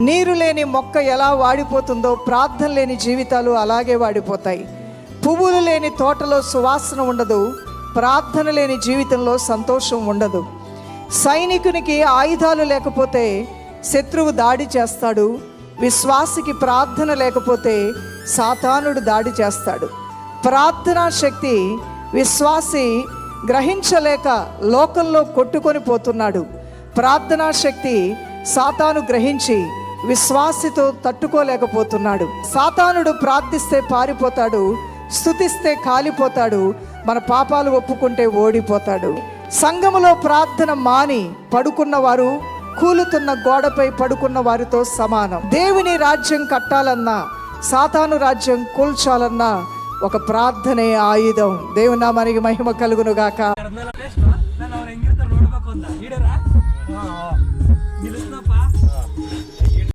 నీరు లేని మొక్క ఎలా వాడిపోతుందో ప్రార్థన లేని జీవితాలు అలాగే వాడిపోతాయి. పువ్వులు లేని తోటలో సువాసన ఉండదు, ప్రార్థన లేని జీవితంలో సంతోషం ఉండదు. సైనికునికి ఆయుధాలు లేకపోతే శత్రువు దాడి చేస్తాడు. విశ్వాసికి ప్రార్థన లేకపోతే సాతానుడు దాడి చేస్తాడు. ప్రార్థనా శక్తి విశ్వాసి గ్రహించలేక లోకంలో కొట్టుకొని పోతున్నాడు. ప్రార్థనా శక్తి సాతాను గ్రహించి విశ్వాసితో తట్టుకోలేకపోతున్నాడు. సాతానుడు ప్రార్థిస్తే పారిపోతాడు, స్తుతిస్తే కాలిపోతాడు, మన పాపాలు ఒప్పుకుంటే ఓడిపోతాడు. సంఘములో ప్రార్థన మాని పడుకున్నవారు కూలుతున్న గోడపై పడుకున్న వారితో సమానం. దేవుని రాజ్యం కట్టాలన్నా సాతాను రాజ్యం కూల్చాలన్నా ఒక ప్రార్థనే ఆయుధం. దేవుని నామానికి మహిమ కలుగును గాక.